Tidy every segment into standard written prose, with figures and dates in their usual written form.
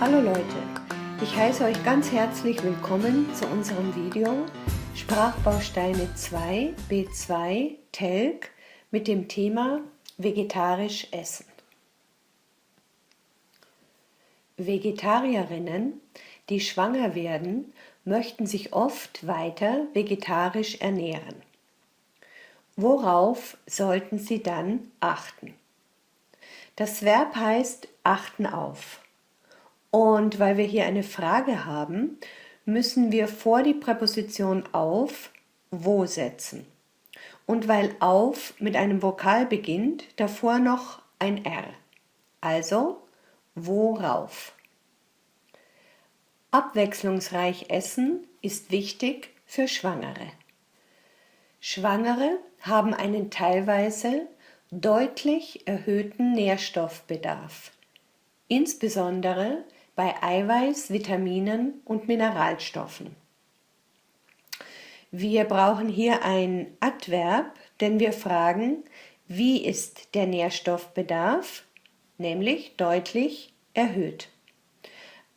Hallo Leute, ich heiße euch ganz herzlich willkommen zu unserem Video Sprachbausteine 2 B2 TELG mit dem Thema vegetarisch essen. Vegetarierinnen, die schwanger werden, möchten sich oft weiter vegetarisch ernähren. Worauf sollten sie dann achten? Das Verb heißt achten auf. Und weil wir hier eine Frage haben, müssen wir vor die Präposition auf wo setzen. Und weil auf mit einem Vokal beginnt, davor noch ein R. Also worauf. Abwechslungsreich essen ist wichtig für Schwangere. Schwangere haben einen teilweise deutlich erhöhten Nährstoffbedarf, insbesondere bei Eiweiß, Vitaminen und Mineralstoffen. Wir brauchen hier ein Adverb, denn wir fragen, wie ist der Nährstoffbedarf, nämlich deutlich erhöht.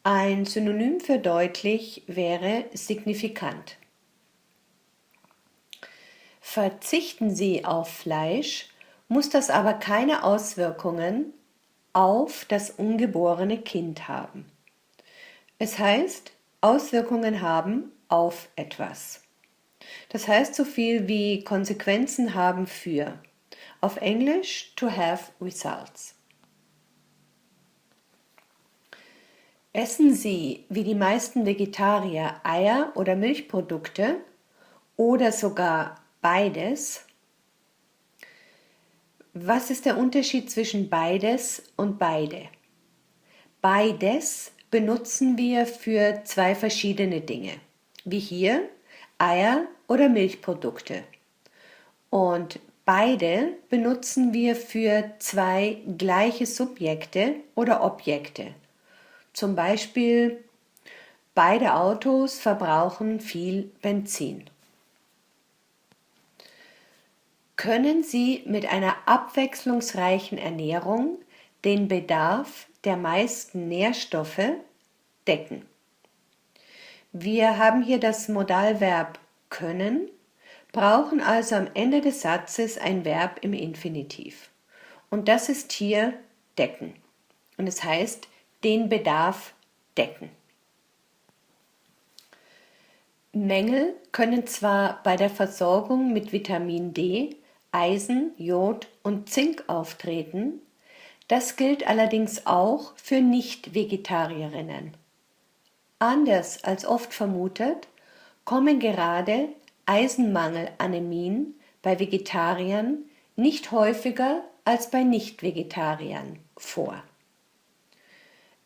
Ein Synonym für deutlich wäre signifikant. Verzichten Sie auf Fleisch, muss das aber keine Auswirkungen auf das ungeborene Kind haben. Es heißt, Auswirkungen haben auf etwas. Das heißt so viel wie Konsequenzen haben für. Auf Englisch to have results. Essen Sie, wie die meisten Vegetarier, Eier oder Milchprodukte oder sogar beides? Was ist der Unterschied zwischen beides und beide? Beides benutzen wir für zwei verschiedene Dinge, wie hier Eier oder Milchprodukte. Und beide benutzen wir für zwei gleiche Subjekte oder Objekte. Zum Beispiel, beide Autos verbrauchen viel Benzin. Können Sie mit einer abwechslungsreichen Ernährung den Bedarf der meisten Nährstoffe decken? Wir haben hier das Modalverb können, brauchen also am Ende des Satzes ein Verb im Infinitiv. Und das ist hier decken. Und es heißt, den Bedarf decken. Mängel können zwar bei der Versorgung mit Vitamin D, Eisen, Jod und Zink auftreten, das gilt allerdings auch für Nicht-Vegetarierinnen. Anders als oft vermutet, kommen gerade Eisenmangel-Anämien bei Vegetariern nicht häufiger als bei Nicht-Vegetariern vor.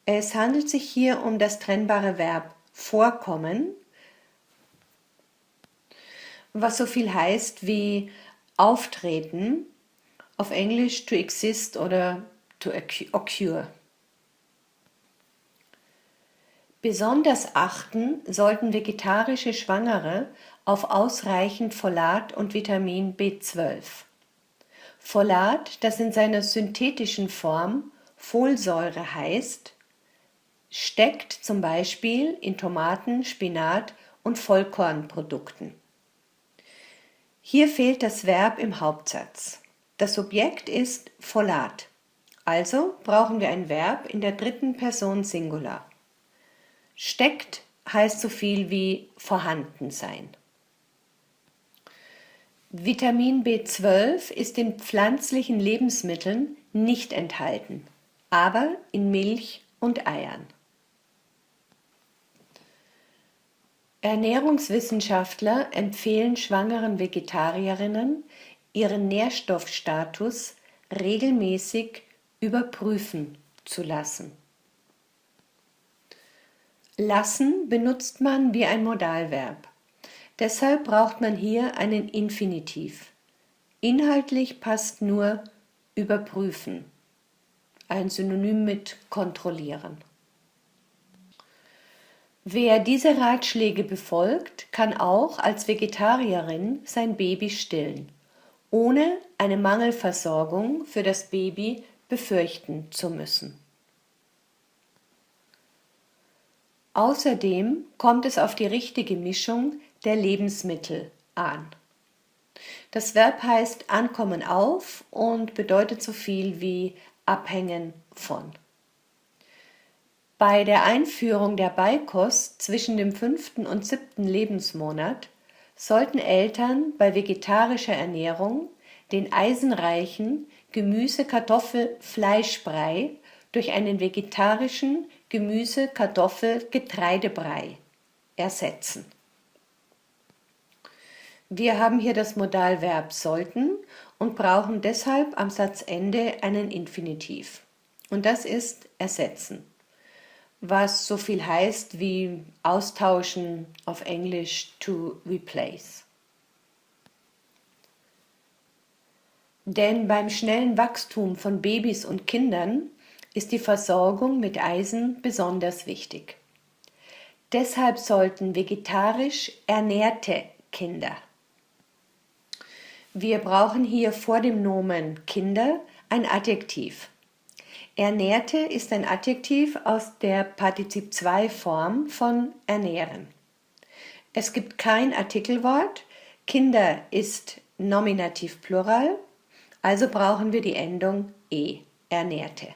Es handelt sich hier um das trennbare Verb vorkommen, was so viel heißt wie auftreten, auf Englisch to exist oder to occur. Besonders achten sollten vegetarische Schwangere auf ausreichend Folat und Vitamin B12. Folat, das in seiner synthetischen Form Folsäure heißt, steckt zum Beispiel in Tomaten, Spinat und Vollkornprodukten. Hier fehlt das Verb im Hauptsatz. Das Subjekt ist Folat, also brauchen wir ein Verb in der dritten Person Singular. Steckt heißt so viel wie vorhanden sein. Vitamin B12 ist in pflanzlichen Lebensmitteln nicht enthalten, aber in Milch und Eiern. Ernährungswissenschaftler empfehlen schwangeren Vegetarierinnen, ihren Nährstoffstatus regelmäßig überprüfen zu lassen. Lassen benutzt man wie ein Modalverb. Deshalb braucht man hier einen Infinitiv. Inhaltlich passt nur überprüfen, ein Synonym mit kontrollieren. Wer diese Ratschläge befolgt, kann auch als Vegetarierin sein Baby stillen, ohne eine Mangelversorgung für das Baby befürchten zu müssen. Außerdem kommt es auf die richtige Mischung der Lebensmittel an. Das Verb heißt ankommen auf und bedeutet so viel wie abhängen von. Bei der Einführung der Beikost zwischen dem 5. und 7. Lebensmonat sollten Eltern bei vegetarischer Ernährung den eisenreichen Gemüse-Kartoffel-Fleischbrei durch einen vegetarischen Gemüse-Kartoffel-Getreidebrei ersetzen. Wir haben hier das Modalverb sollten und brauchen deshalb am Satzende einen Infinitiv. Und das ist ersetzen, was so viel heißt wie austauschen, auf Englisch to replace. Denn beim schnellen Wachstum von Babys und Kindern ist die Versorgung mit Eisen besonders wichtig. Deshalb sollten vegetarisch ernährte Kinder. Wir brauchen hier vor dem Nomen Kinder ein Adjektiv. Ernährte ist ein Adjektiv aus der Partizip-2-Form von ernähren. Es gibt kein Artikelwort, Kinder ist Nominativ Plural, also brauchen wir die Endung e, ernährte.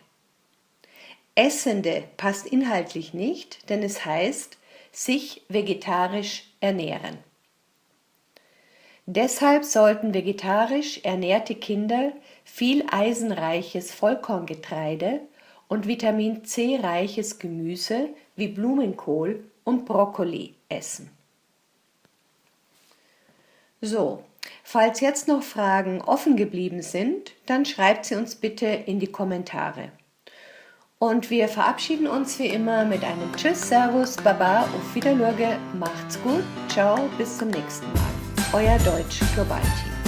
Essende passt inhaltlich nicht, denn es heißt sich vegetarisch ernähren. Deshalb sollten vegetarisch ernährte Kinder viel eisenreiches Vollkorngetreide und Vitamin C reiches Gemüse wie Blumenkohl und Brokkoli essen. So, falls jetzt noch Fragen offen geblieben sind, dann schreibt sie uns bitte in die Kommentare. Und wir verabschieden uns wie immer mit einem Tschüss, Servus, Baba, auf Wiedersehen, macht's gut, ciao, bis zum nächsten Mal. Euer Deutsch Global Team.